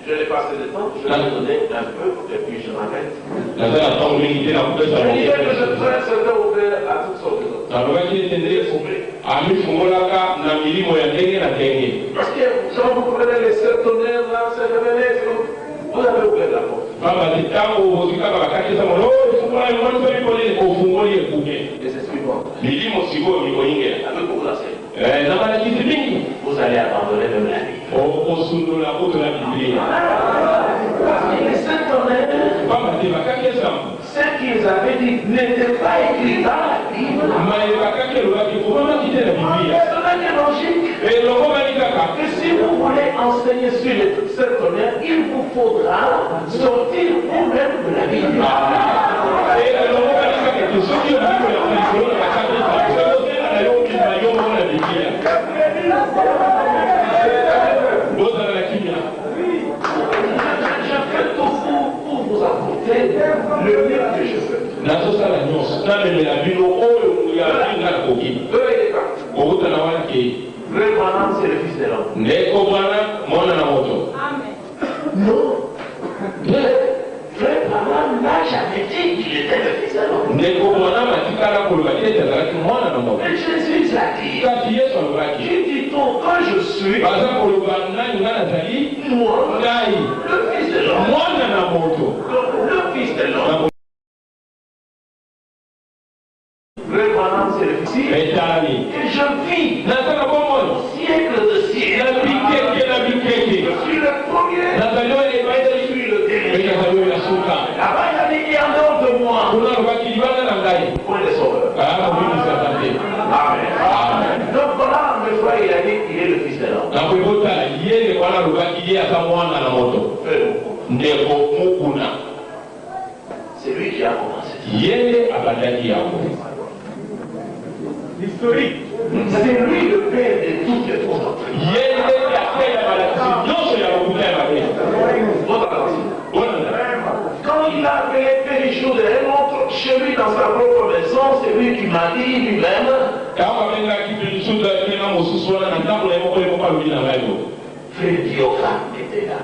Je l'ai passé le temps, je l'ai donné un peu, et puis je m'arrête. Je disais que je traite ce temps ouvert à toutes sortes de choses. Parce que quand vous prenez les sept tonnerres là, c'est révélé, vous avez ouvert la porte. Et c'est suivant. Avec beaucoup d'assez. Vous allez abandonner même la vie. Parce que les sept tonnerres, ce qu'ils avaient dit n'était pas écrit dans la Bible. C'est logique. Que si vous voulez enseigner sur les sept tonnerres, il vous faudra sortir vous-même de la Bible. Je fais tout pour vous apporter le mieux que je peux. Le Branham, c'est le fils de l'homme. Non. Frère Branham n'a jamais dit qu'il était le fils de l'homme. Mais Jésus l'a dit. Il dit donc, quand je suis moi, le fils de l'homme. Le fils de l'homme. Le Branham, c'est le fils. Et je vis au siècle de siècle. Je suis le premier. Je suis le dernier. Là-bas, il a dit, et en dehors de moi, point de sauveur. Amen. Donc voilà, une fois, il a dit, il est le fils de l'homme. C'est lui qui a commencé. L'historique. C'est lui le père de toutes les fausses doctrines. Quand il a appelé Pénichou de l'autre chez lui dans sa propre maison, c'est lui qui m'a dit lui-même. Frère Dioka était là.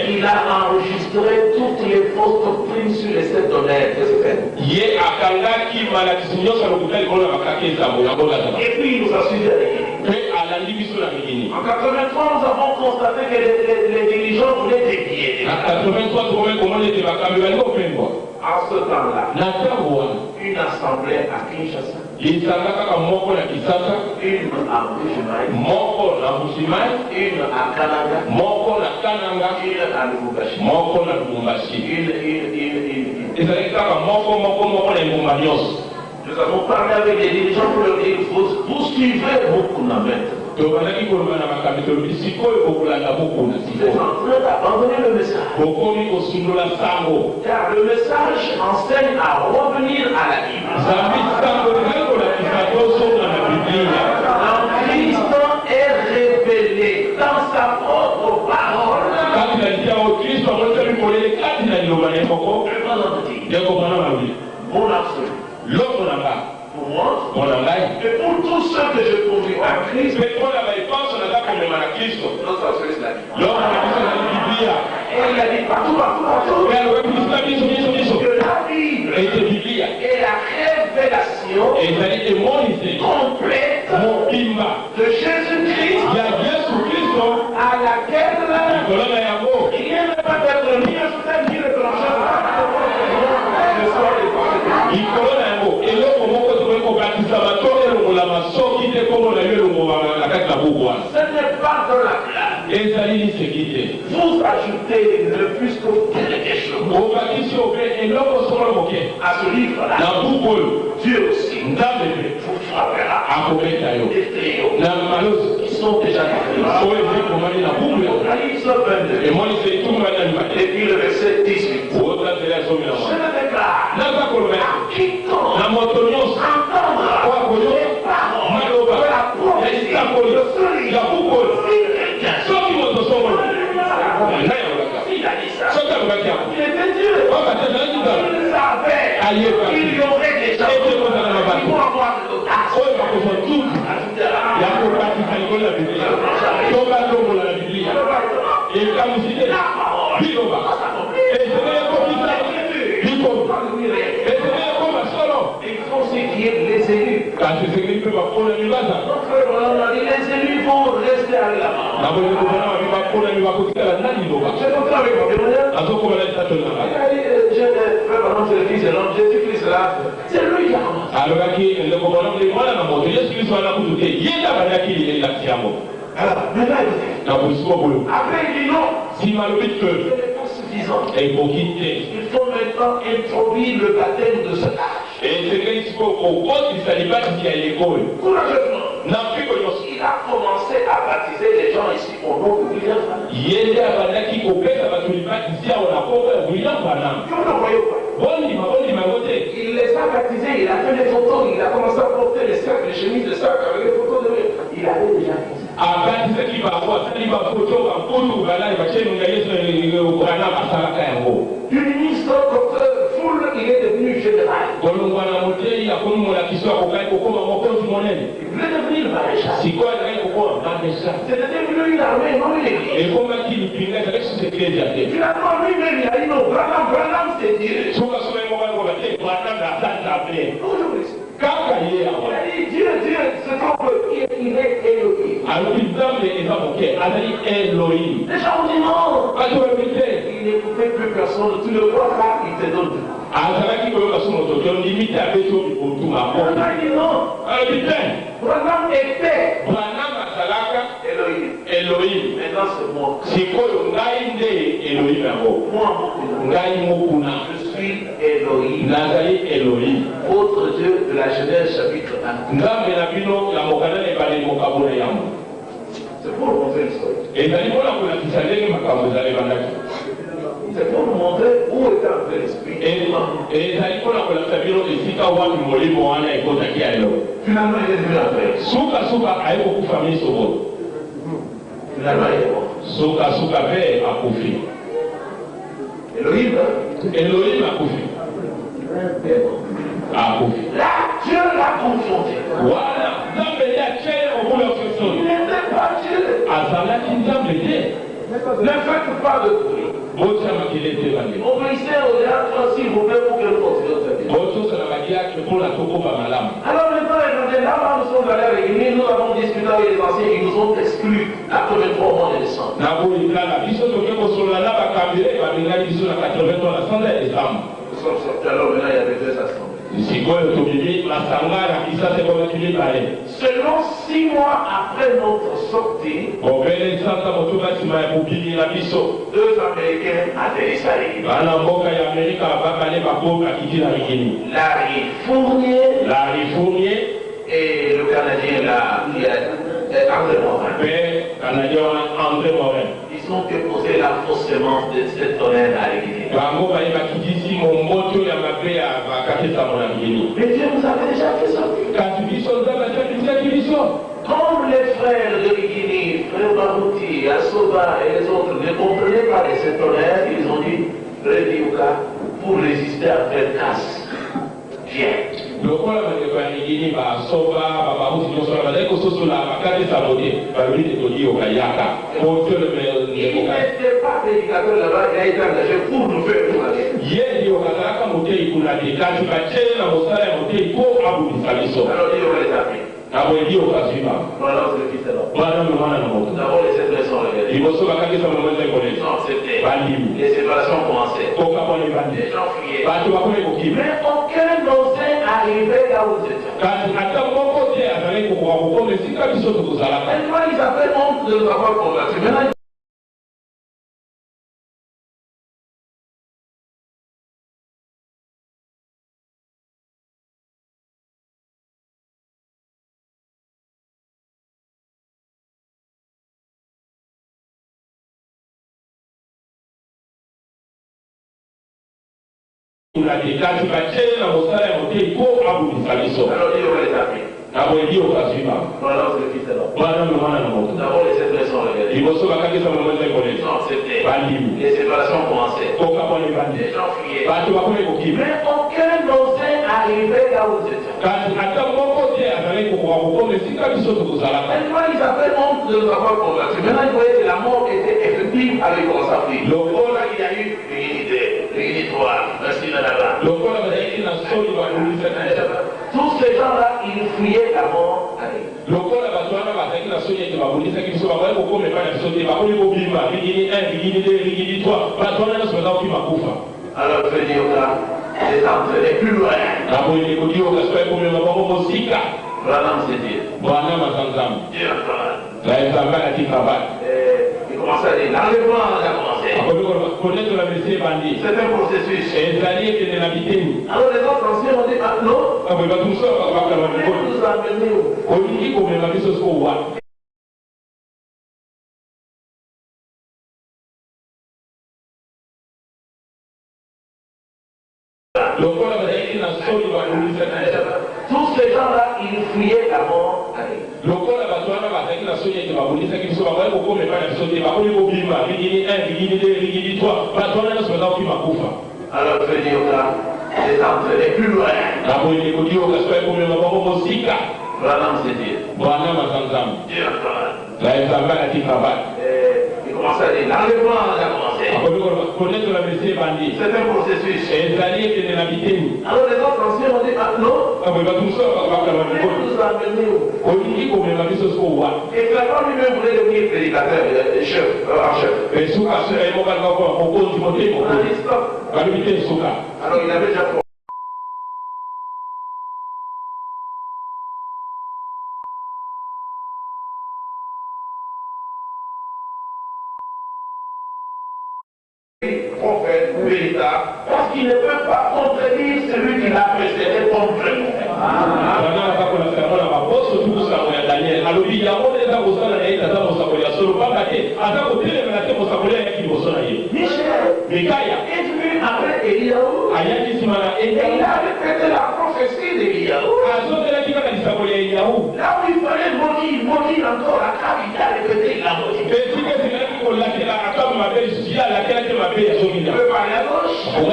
Il a enregistré toutes les fausses doctrines sur les sept tonnerres. Et puis il nous a suivi avec lui. En 83, nous avons constaté que les dirigeants voulaient dévier. À ce temps-là, une assemblée à Kinshasa, une à Mbujimayi, une à Kananga, une à Lubumbashi, Nous avons parlé avec les dirigeants pour leur dire vous suivez beaucoup maintenant. Vous êtes en train d'abandonner le message. Car le message enseigne à revenir à la Bible. Christ est révélé dans sa propre parole. Mon absolu. Pour moi, et pour tous ceux que je conduis à Christ, notre absolu c'est la Bible. Et il a dit partout, que la Bible est la révélation complète de Jésus-Christ à laquelle rien ne peut être ni ajouté ni retranché. Ce n'est pas de la blague. Vous ajoutez le plus que quelque chose à ce livre-là. Dieu aussi vous frappera des fléaux qui sont déjà décrits. Apocalypse 22. Et puis le verset 18. Je le déclare à quiconque entendra les paroles de la prophétie de ce livre. Il a dit ça. Il était Dieu. Il savait qu'il y aurait déjà Notre frère Branham a dit les élus vont rester à la main. J'ai compris avec mon témoignage. Il a dit, frère Branham c'est le fils de l'homme, Jésus-Christ là, c'est lui qui a commencé. Alors, maintenant après il dit non. Ce n'est pas suffisant. Il faut maintenant introduire le baptême de cet âge. Courageusement. Il a commencé à baptiser les gens ici au nom de William Branham. Vous ne voyez pas. Il les a baptisés, il a fait des photos, il a commencé à porter les sacs, les chemises de sacs avec les photos de lui. Il avait déjà fait ça. Du ministre docteur Foul, il est devenu général. Il voulait devenir maréchal. C'était devenu une armée, non une église. Finalement, lui-même, il a dit non, Branham, c'est Dieu. Il a dit Dieu se trompe, il est Elohim. Les gens ont dit non. Il n'écoutait plus personne, tu le vois là, il te donne tout. Il a dit non. Branham était Elohim. Maintenant c'est moi. Je suis Elohim. Votre Dieu de la Genèse chapitre 1. C'est pour montrer l'histoire. C'est pour nous montrer où est entré l'esprit. Finalement, il est devenu après. Finalement, il est mort. Elohim a confié. Là, Dieu l'a confronté. Il n'était pas Dieu. Ne faites pas de bruit. Obéissez au diable s'il vous plaît pour que le continue. Alors maintenant, là nous sommes allés avec lui, nous avons discuté avec les anciens, ils nous ont exclus la première fois au mois de décembre. Nous sommes sortis alors maintenant il y avait 2 assemblées. Seulement 6 mois après notre sortie, 2 Américains atterrissent à l'Église. Larry Fournier et le Canadien André Morin. Ils ont déposé la fausse semence de cette tonnerre à l'Église. Mais Dieu nous avait déjà fait sortir. Comme les frères de Guinée, frère Barouti, Asoba et les autres ne comprenaient pas les cette tonnerre, ils ont dit, Rédiouka, pour résister à faire casse. Viens. Il n'était pas prédicateur là-bas, il a été engagé pour nous faire mal. Alors il aurait été appris. Voilà, c'est le fils de l'homme. D'abord les expressions révélées. Non, c'était. Les séparations commençaient. Les gens fuyaient. Mais aucun n'osait arriver là où ils étaient. Maintenant, ils avaient honte de nous avoir convertis. Maintenant, Alors il aurait été appris. Voilà, c'est le fils de l'homme. D'abord les expressions révélées. Non, c'était. Les séparations commençaient. Les gens fuyaient. Mais aucun n'osait arriver là où ils étaient. Maintenant, ils avaient honte de nous avoir convertis. Maintenant, ils voyaient que la mort était effective avec le fuir. Oh là, il y a eu une unité, une histoire, merci là-bas. Tous ces ces gens-là, ils fouillaient la mort à l'île. Alors je dis au gars, c'est entraîné plus loin. Branham s'est dit. Dieu il commence à dire, l'enlèvement a commencé. C'est un processus. Alors les autres anciens ont dit, ah non, vous nous amenez où? Tous ces gens-là, ils fouillaient la mort à l'île. Alors je dis au gars, c'est entraîné plus loin. Branham s'est dit. Dieu il commence à dire, l'enlèvement a commencé. C'est un processus. Alors les autres anciens ont dit, ah non, vous nous amenez où? Et Clavon lui-même voulait devenir prédicateur, en chef. On a dit stop. Alors il avait déjà fait. Prophète véritable, parce qu'il ne peut pas contredire celui qui l'a précédé comme vrai prophète. Michel est venu après Eliaou et il a répété la prophétie d'Eliaou. Là où il fallait maudire encore la cave, il a répété la maudit. Il peut parler à gauche. Il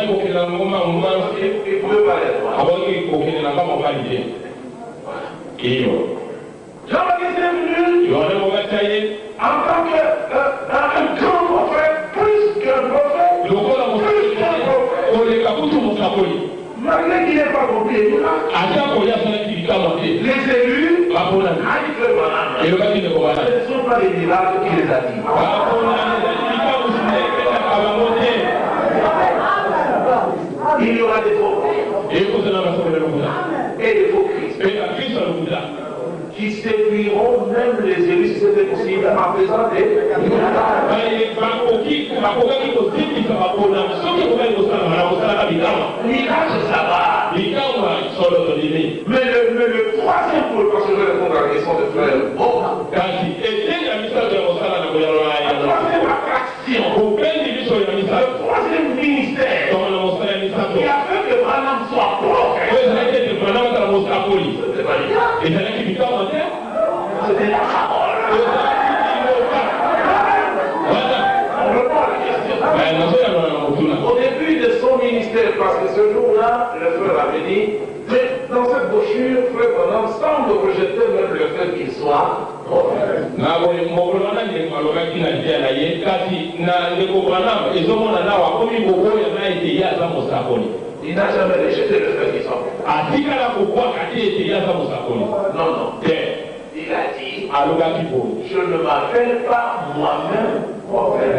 peut parler à droite. Jean-Baptiste est venu en tant qu'un grand prophète, plus qu'un prophète, plus qu'un prophète. Malgré qu'il n'ait pas compris, les élus, ce ne sont pas les miracles qui les attirent. Il y aura des faux prophètes et des faux Christ qui séduiront même les élus si c'était possible en faisant des miracles, ça va. Mais le troisième pôle, parce que je vais répondre à la question de frère Bob, la troisième attraction, le troisième ministère qui a fait que Branham soit prophète, c'était la parole. Au début de son ministère, parce que ce jour-là, le frère avait dit, mais dans cette brochure, frère Branham semble rejeter même le fait qu'il soit prophète. Il n'a jamais rejeté le fait qu'il soit prophète. Non, non. Il a dit, je ne m'appelle pas moi-même prophète.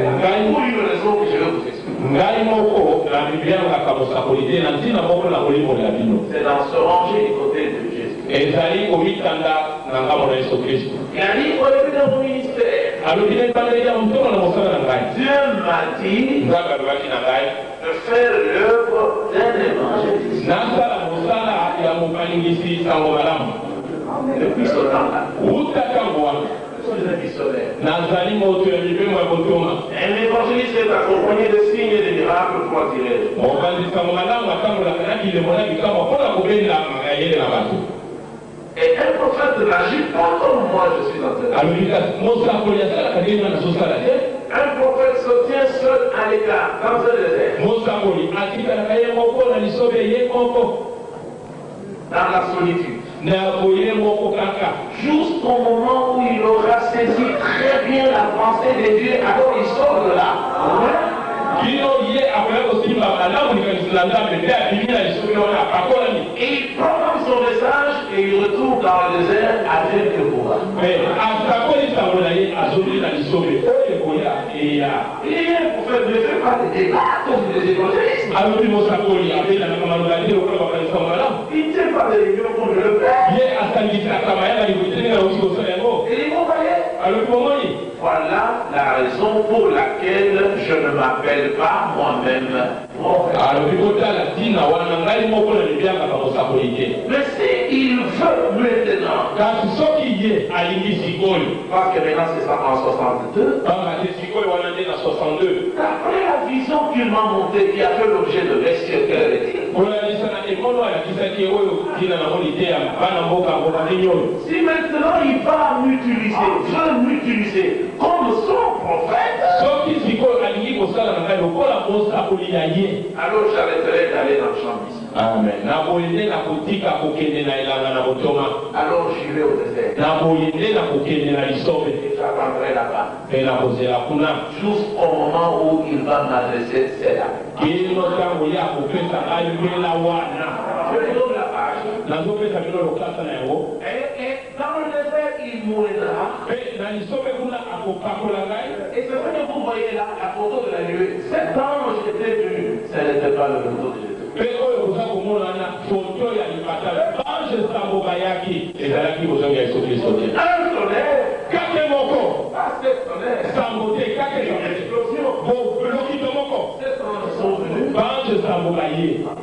Pour une raison que je vais vous expliquer. C'est dans se ranger du côté de Jésus. Il a dit, au début de mon ministère, Dieu m'a dit de faire l'œuvre d'un évangéliste. Depuis ce temps-là, je suis un missionnaire. Un évangéliste est accompagné de signes et de miracles pour attirer. Et un prophète n'agit pas comme moi je suis en train de dire. Un prophète se tient seul à l'écart, dans un désert. Dans la solitude. Jusqu'au moment où il aura saisi très bien la pensée de Dieu, alors il sort de là. Et il prend son message Et il retourne dans le désert avec le pouvoir. Mais à ta connaissance, on a dit à Zobé, la Lissobé, il y a un prophète, ne fait pas de débat comme des évangélistes. Alors, il m'a dit, il ne tient pas de réunion comme je le fais. Il est à Sanguissa, Kamaya, il vous tenir aussi au Solémo. Et il m'a dit, alors, voilà la raison pour laquelle je ne m'appelle pas moi-même prophète. Alors, mais s'il veut maintenant, parce que maintenant c'est ça en 62, après la vision qu'il m'a montée, qui a fait l'objet de messieurs, quelle est-il? Si maintenant il va m'utiliser comme son prophète, alors j'arrêterai d'aller dans le champ d'ici. Amen. Alors j'irai au désert. Et j'attendrai là-bas. Jusqu'au moment où il va m'adresser ces là. Je lui donne la page. Et dans le désert, il mourra. Et c'est ce que vous voyez là, la photo de la nuée. Cet ange était venu. Ce n'était pas le photo de Jésus. Un tonnerre,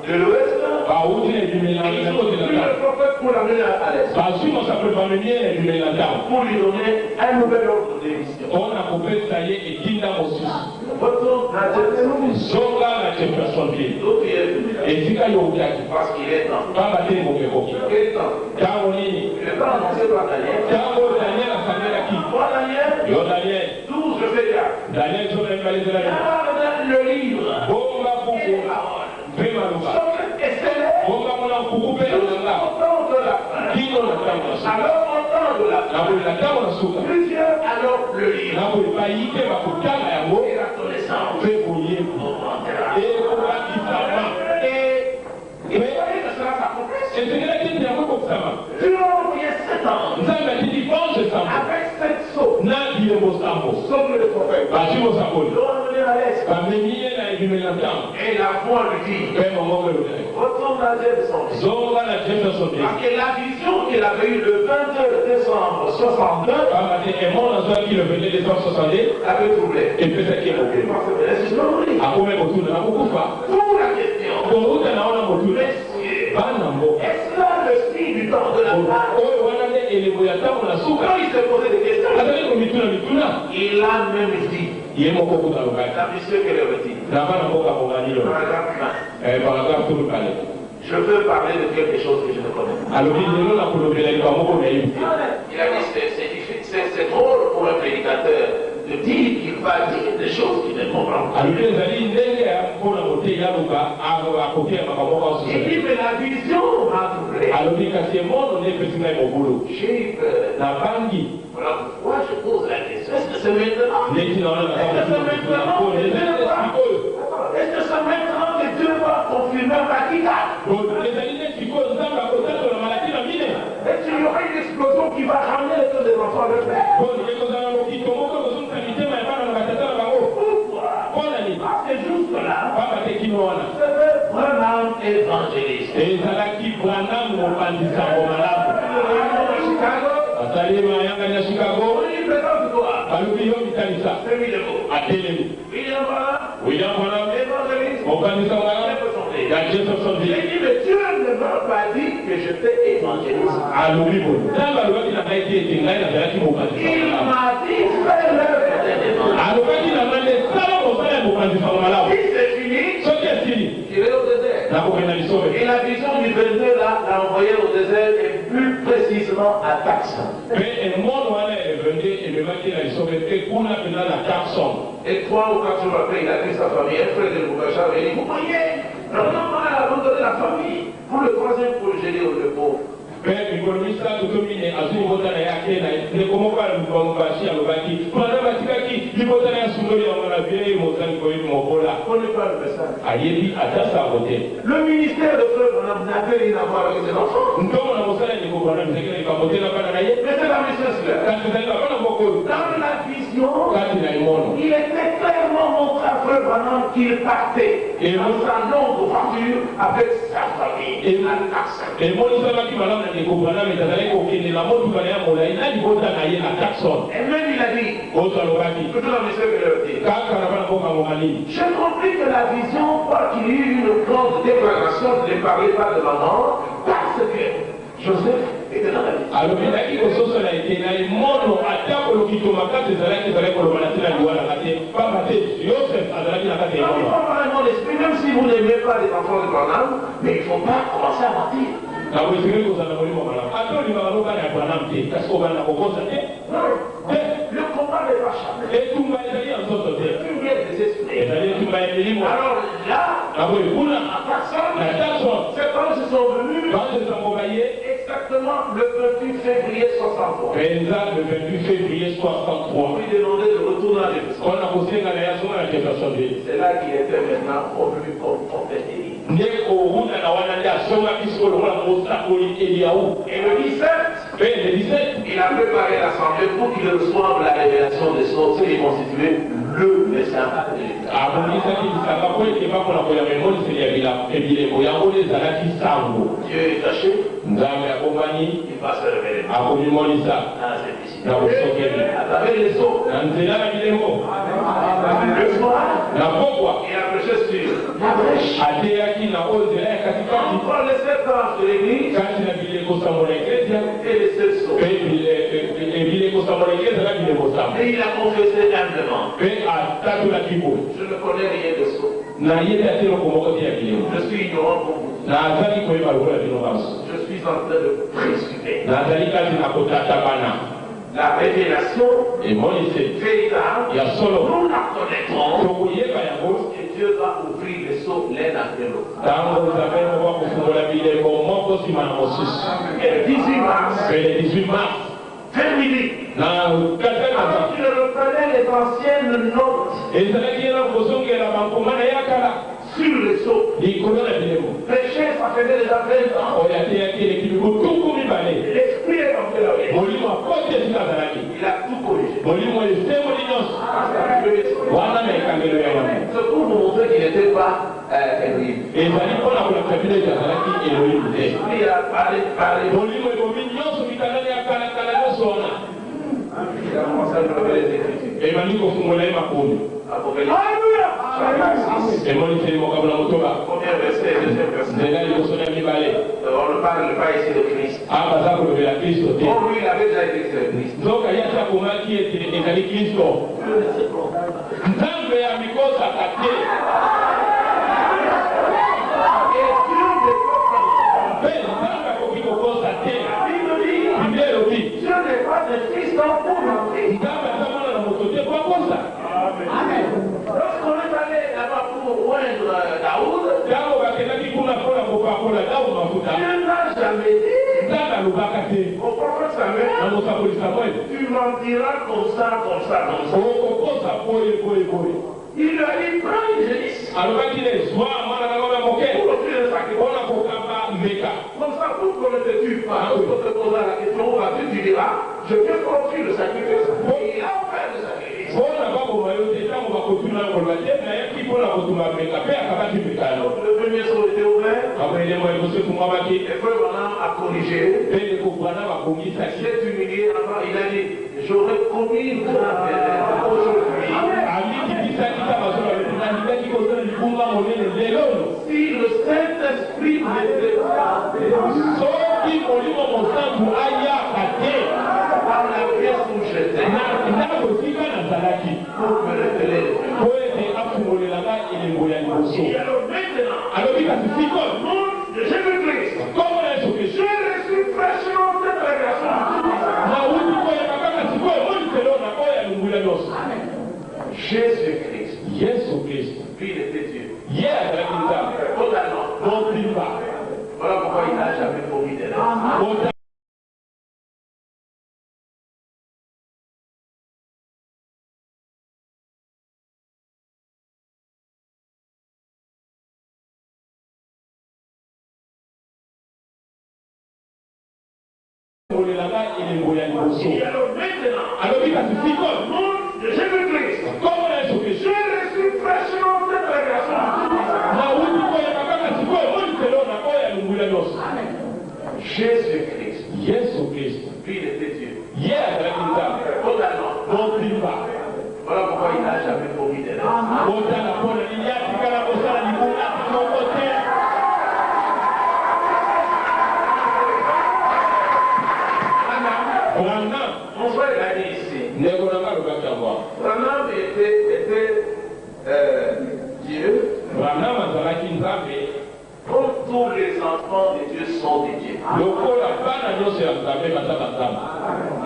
de l'ouest, le prophète pour l'amener à l'est, pour lui donner un nouvel ordre de mission. Parce qu'il est temps. Quel temps? Le temps annoncé par Daniel. Moi, Daniel, 12, je fais gaffe. Garde le livre. Et les paroles. Et c'est là. Autant de la fin. Alors, autant de la fin. Plusieurs, alors le livre. Et la connaissance. Et vous voyez que cela s'accomplisse. Durant 7 ans, avec 7 sauts, sauf le prophète, l'ont amené à l'est. Et la voix lui dit, retourne à Jefferson. Parce que la vision qu'il avait eue le 22 décembre 62 avait troublé. Pour la question, est-ce là le signe du temps de la fin? Quand il s'est posé des questions, il a même dit, la mission qu'elle avait dit, paragraphe 20. Je veux parler de quelque chose que je ne connais pas. Il a dit, c'est drôle pour un prédicateur de dire qu'il va dire des choses qu'il ne comprend pas. Il dit, mais la vision m'a troublé. J'ai eu peur. Voilà pourquoi je pose la question. Est-ce que c'est maintenant? Est-ce que c'est maintenant que Dieu va confirmer Makita? Est-ce qu'il y aura une explosion qui va ramener les des enfants de paix? Pourquoi? C'est juste là. C'est vraiment évangéliste. Chicago. William Branham, évangéliste. Mais Dieu ne m'a pas dit que j'étais évangéliste. Il m'a dit fais l'œuvre d'un évangéliste. Si c'est fini, il est au désert. Et la vision du 22 là, l'a envoyé au désert et plus précisément à Taxon. Et 3 ou 4 jours après, il a pris sa famille, un frère de Boukachar, et il dit, vous voyez, non, on a abandonné la famille pour le troisième projet de pauvre. Et l'économiste Totomine Azuni Botana Yakena, les Komokal Bombashi Alobaki, Madame Batikaki, Libotana Sumori en la vieille montagne Mokola. On n'est pas le message. Ayebi Atasa Voté. Le ministère de Frère Branham n'avait rien à voir avec ses enfants. Nous sommes dans le salon de Branham, c'est qu'il va voter la Pananaye. Mais c'est la mission cela. Dans la vision, il était clairement montré à Frère Branham qu'il partait dans sa longue voiture avec sa famille. Et moi, nous savons que Madame Branham est allé au Kenya, la mode du Canada, il a dit qu'on a gagné la taxon. Et même il a dit, que tout la mission que j'ai compris que la vision, quoi qu'il y ait eu une grande déclaration, ne parlait pas de maman, parce que Joseph était dans la vision. Alors, il a dit que ce soit été là, et mono, attaque le kitomaka, c'est là qui fallait pour le manager la loi, la raté, pas raté, Joseph, à la vie, la raté. Il faut vraiment l'esprit, même si vous n'aimez pas les enfants de Branham, mais il ne faut pas commencer à mentir. Na wewe kwa sababu ni mama. Hata ni mama roka ya Branham te. Parce qu'on va na kokosa te. Le combat n'est pas charmé. Et tout va aller en sorte de. Tu viens de désespérer. Et d'aller tout va aller libre. Alors là, la boule à personne. La taxon. Ces parents se sont venus. Quand ils sont envoyés exactement le 28 février 63. Penza le 28 février 63. On lui demandait de retourner à l'église. On a posé la réaction à la question de. C'est là qu'il était maintenant revenu comme prophète Élie. Et le 17, il a préparé l'assemblée pour qu'il reçoive la révélation des choses qui constituait le message de l'État. Dieu est caché, il va se révéler. À travers les eaux. Le soir, il a prêché sur la brèche. Entre les sept anges de l'église et les sept sceaux. Et il a confessé humblement. Je ne connais rien de sceaux. Je suis ignorant pour vous. Je suis en train de présumer. La révélation véritable, nous la connaîtrons et Dieu va ouvrir les sceaux l'un après l'autre. Et le 18 mars, vers midi, alors qu'il reprenait les anciennes notes sur les sceaux. Péché, ça faisait déjà 20 ans. L'esprit est rentré là. Il a tout corrigé. C'est pour vous montrer qu'il n'était pas Elohim. Il a parlé. Il a commencé à trouver les Écritures. Alléluia! Combien de versets? Deuxième verset. On ne parle pas ici de Christ. Oh oui, il avait déjà été Christ. Dieu n'est pas de Christ en vous. Amen. Lorsqu'on est allé là-bas pour oindre Daoud, Dieu n'a jamais dit au prophète Samuel, tu m'en diras comme ça. Il lui a dit, prends une génisse. Pour offrir le sacrifice. Comme ça, pour qu'on ne te tue pas, pour te poser la question, tu diras, je peux offrir le sacrifice. Il a offert le sacrifice. Le premier saut était ouvert. Et Frère Branham a corrigé. Il s'est humilié avant. Il a dit, j'aurais commis une grave erreur aujourd'hui. Si le Saint-Esprit n'était pas dans la pièce où j'étais, pour me révéler. Et alors maintenant, de Jésus-Christ, j'ai reçu fraîchement cette révélation. Jésus-Christ, lui il était Dieu. Totalement. Voilà pourquoi il n'a jamais commis d'erreur. alors il a suffi comme de Jésus-Christ. Comment est-ce que je reçu fraîchement cette révélation? Jésus-Christ. Jésus-Christ. Lui, il était Dieu. Totalement. Voilà pourquoi il n'a jamais promis des rêves. Mon frère l'a dit ici. Branham était Dieu. Comme tous les enfants de Dieu sont des dieux.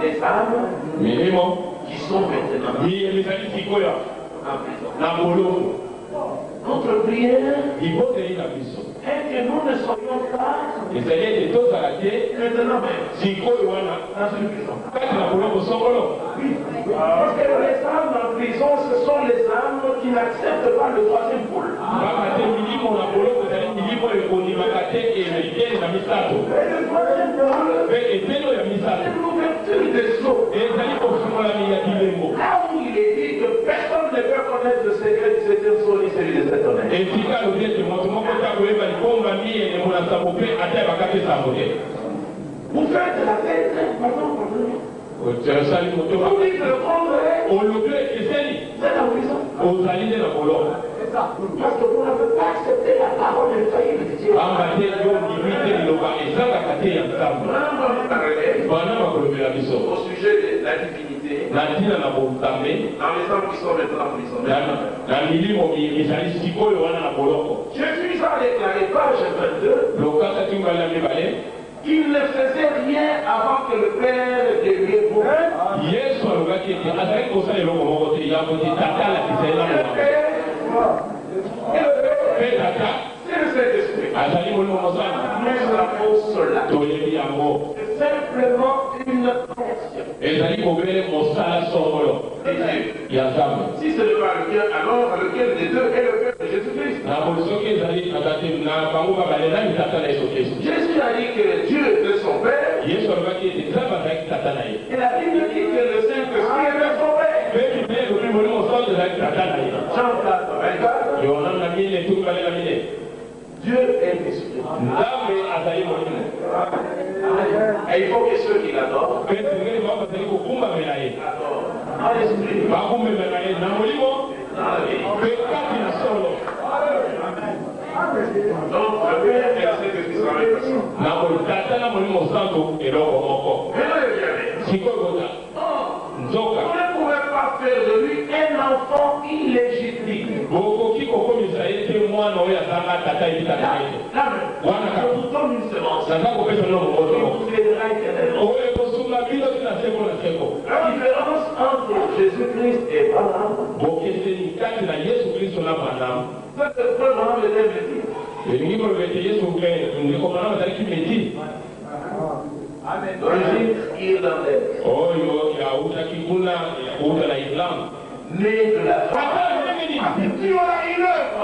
Les âmes qui sont maintenant en prison. Notre prière est que nous ne soyons pas maintenant même dans une prison. Oui. Parce que les âmes en prison, ce sont les âmes qui n'acceptent pas le troisième pôle. Et le troisième pôle, c'est l'ouverture des eaux. Là où il est dit que personne ne peut connaître le secret de cette eau ni celui de cette honnête. Vous faites la tête, pardon. Vous dites le contraire. C'est la prison. Parce que vous n'avez pas accepté la parole infaillible de Dieu. Au sujet de la divinité, dans les hommes qui sont maintenant emprisonnés, Jésus a déclaré, page 22, qu'il ne faisait rien avant que le Père de lui c'est le Saint-Esprit. Nous avons cela. C'est simplement une création. Si ce n'est pas lequel, alors lequel des deux est le Père de Jésus-Christ? Jésus a dit que Dieu était son Père. Et la Bible dit que le Saint-Esprit était son Père. Jean 4, 24. Dieu est esprit. Et il faut que ceux qui l'adorent en esprit. Donc, le Père est le Saint-Esprit sans les personnes. On ne pouvait pas faire de lui un enfant illégitime. Là, je vous donne une semence. Il vous aidera éternellement. La différence entre Jésus-Christ et Branham, c'est que Branham était médecin. D'origine irlandaise. Né de la femme. Tu auras une œuvre.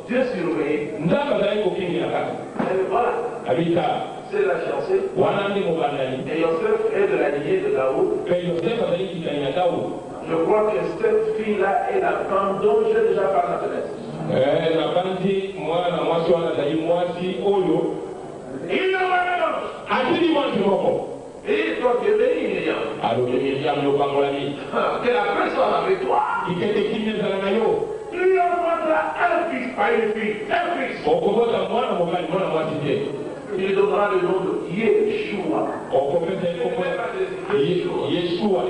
Dieu surveille. C'est la chancée. Et Yosef est de la lignée de Daoud. Je crois que cette fille-là est la femme dont j'ai déjà parlé à Thérèse. Il ne va et toi qui es béni, Myriam. Que la paix soit avec toi. Tu enfanteras un fils, pas une fille, un fils. Il lui donnera le nom de Yeshua. Yeshua.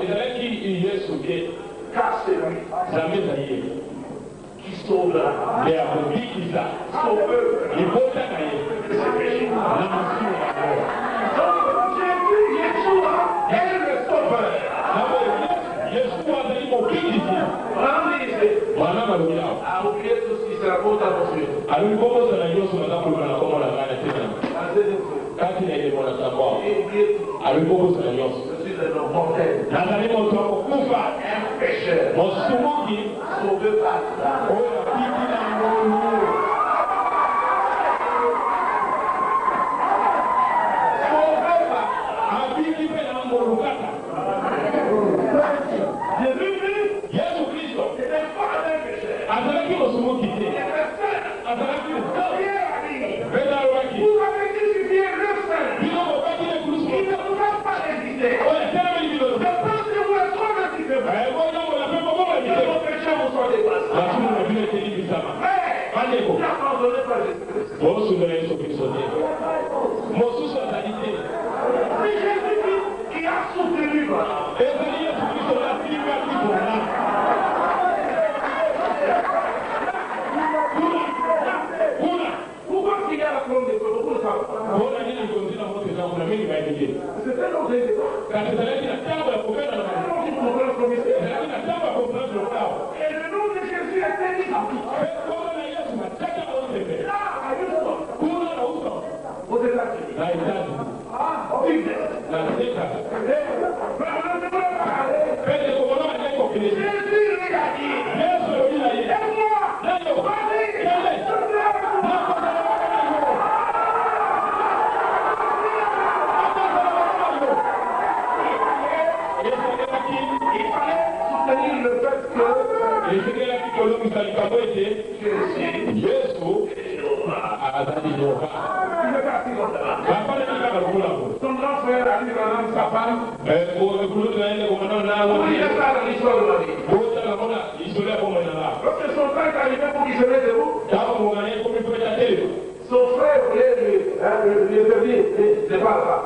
Car c'est lui qui sauvera son peuple de ses péchés. Donc Jésus, Yeshua est le sauveur. A oublié tout ce qui se raconte à nos yeux. Je suis un homme mortel. Un pécheur. Sauvé par ça. Qui a soutenu pourquoi il y a la colonne de feu? C'était l'ordre des et le nom de Jésus était mis en tout. Aux États-Unis. Au Tibet. Jésus lui a dit, aide-moi, il fallait soutenir le fait que son grand frère a dit à sa femme, pour l'histoire de la vie. Lorsque son frère est arrivé pour qu'il se mette debout, son frère voulait lui interdire, n'est pas là.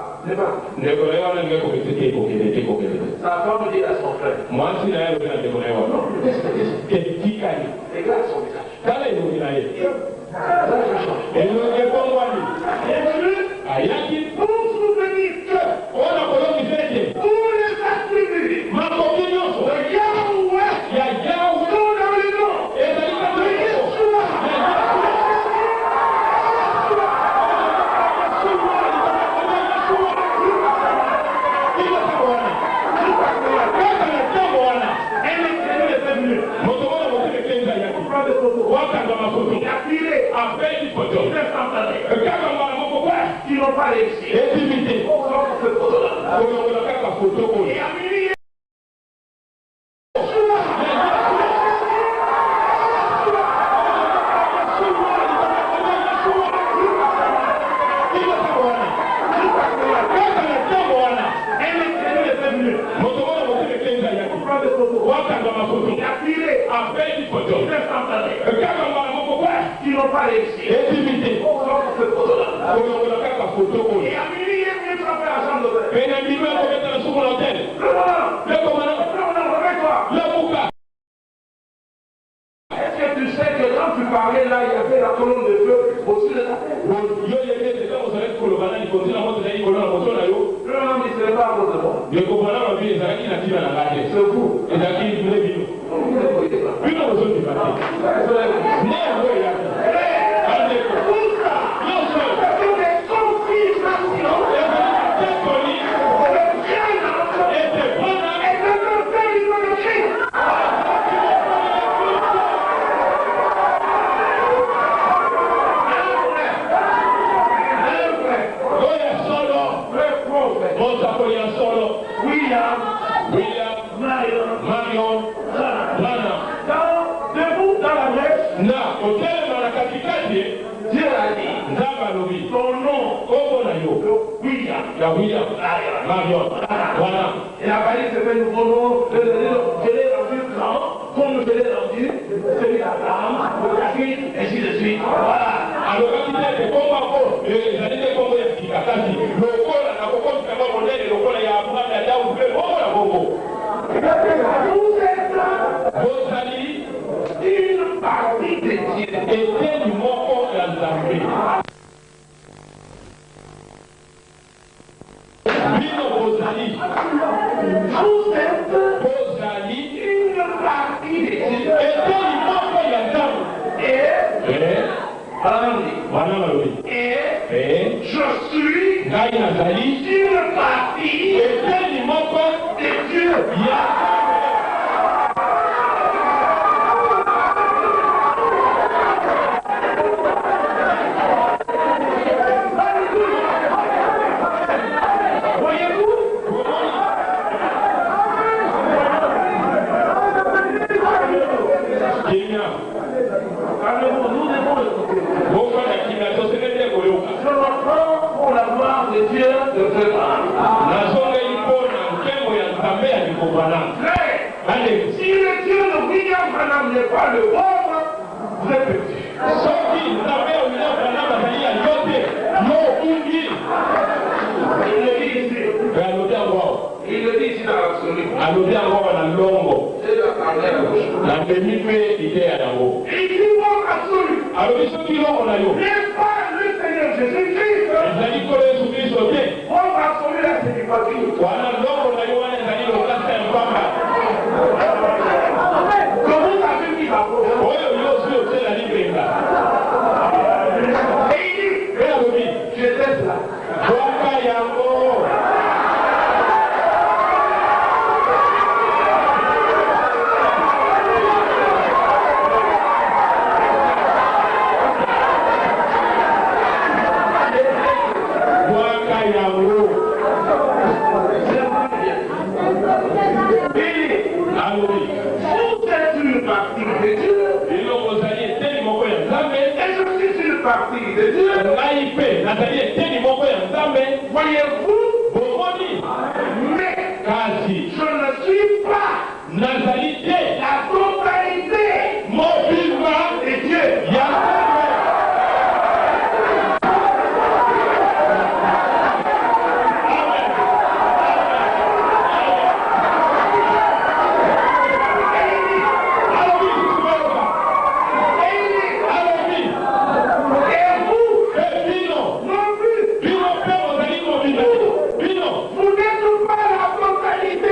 Sa femme dit à son frère, regarde son visage. Pour souvenir que pour les attributs de Yahweh sont dans le nom de Yeshua. Qui n'ont pas réussi. Et cette photo-là. Et à minuit, qui n'ont pas réussi. Et cette photo-là. Et à minuit, il est venu frapper la chambre d'hôtel. Le commandant, réveille-toi. Est-ce que tu sais que quand tu parlais là, il y avait la colonne de feu au-dessus de ta tête? Le homme, il ne serait pas à cause de moi. C'est vous. Et la valise se fait nouveau nom, je l'ai rendu grand, comme je l'ai rendu, celui d'Abraham, de David, ainsi de suite. Voilà. Alors, quand il dit que une partie de Dieu. Vous êtes une partie de Dieu. Et je suis une partie de Dieu. Si le Dieu de William Branham n'est pas le vôtre, vous êtes perdu. Il le dit ici. Il le dit ici dans l'absolu. C'est la il dit bon absolu. N'est pas le Seigneur Jésus-Christ. Bon absolu là, c'est du papier. Comment avez mis la voix? Et il dit, je teste là. Vous êtes une partie de Dieu. Et je suis une partie de Dieu. Voyez-vous? Mais je ne suis pas la totalité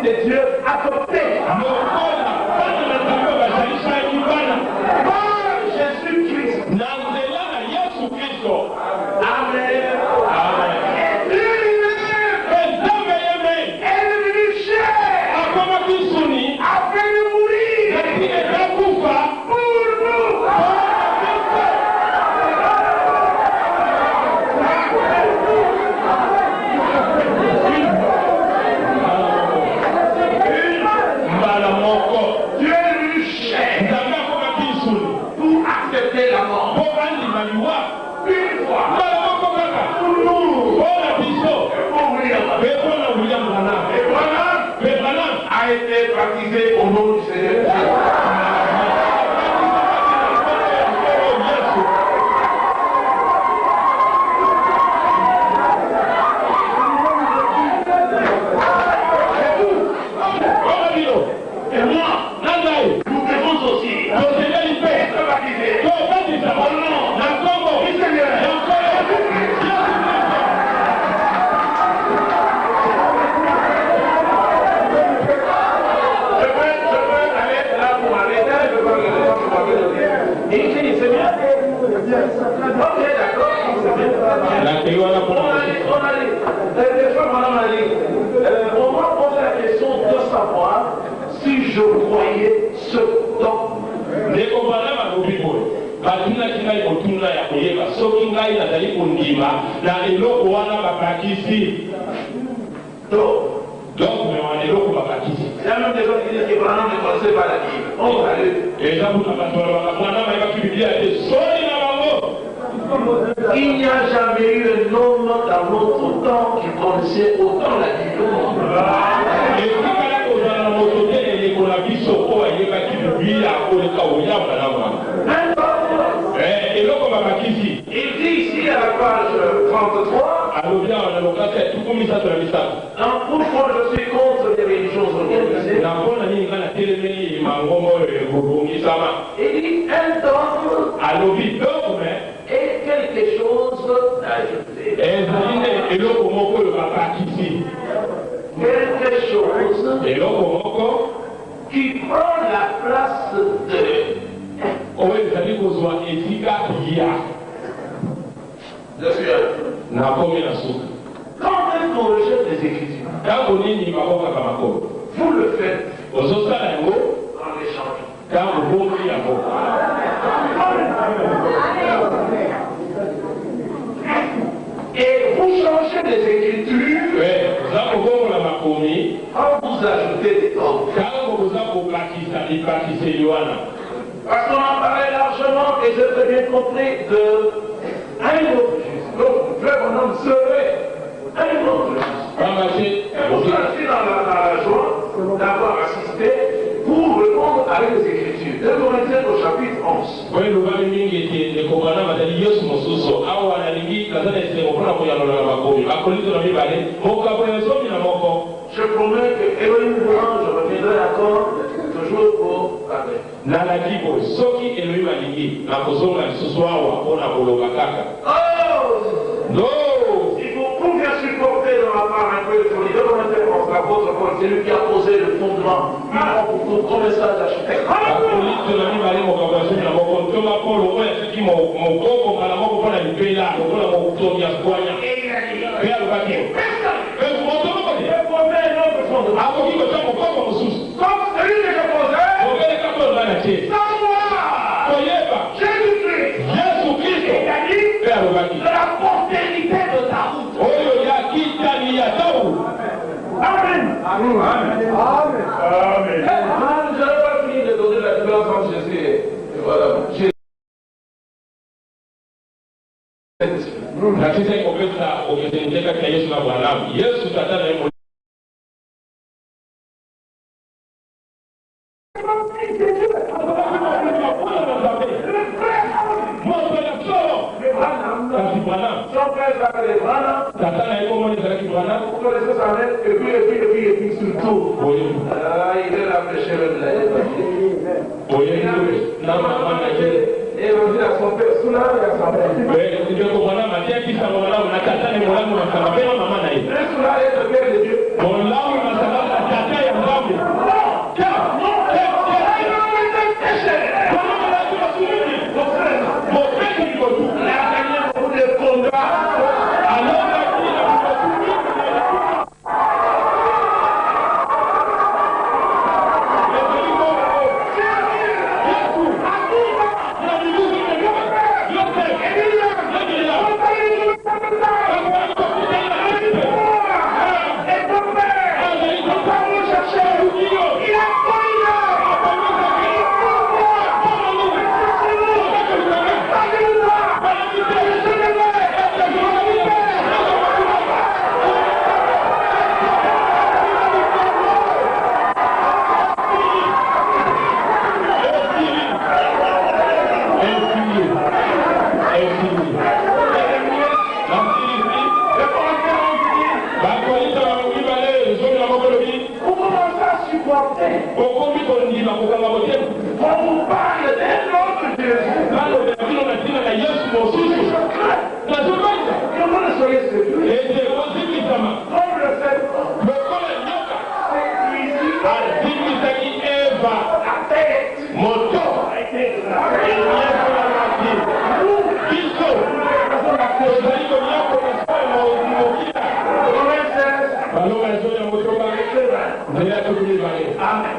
de Dieu. A été baptisé au nom du Seigneur. Et moi, nous devons aussi être baptisés au nom du Seigneur. Ok, d'accord. On va poser la question de savoir si je croyais ce dogme. Il y a même des gens qui disent que Branham ne connaissait pas la Bible. On va il n'y a jamais eu un homme dans notre temps qui connaissait autant la Bible. Il dit ici à la page 33, un pourquoi je suis contre les religions organisées. Il dit un dogme est quelque chose d'ajouté. Quelque chose qui prend la place de. Je suis quand même on rejette les Écritures, vous le faites en les changeant. Et vous changez les Écritures quand vous ajoutez des dogmes. Parce qu'on en parlait largement et je très bien compris de un autre juste. Donc, frère, mon homme serait un autre juste. Je suis dans la joie d'avoir assisté pour répondre avec les Écritures. 2 Corinthiens au chapitre 11. Je promets que Elohim Boulan, je reviendrai encore toujours pour parler. Oh! Non! Il faut bien supporter dans la part un peu de folie. L'apôtre Paul, c'est lui qui a posé le fondement. Pour comme un sage architecte. La postérité de ta route. Amen. Amen. Amen. Je n'ai pas fini de donner la différence entre Jésus et voilà. Son frère s'appelait Branham. Et puis surtout, il est la péché même là. Et on dit à son père, Soula et à sa mère. Soula est le père de Dieu. Amen.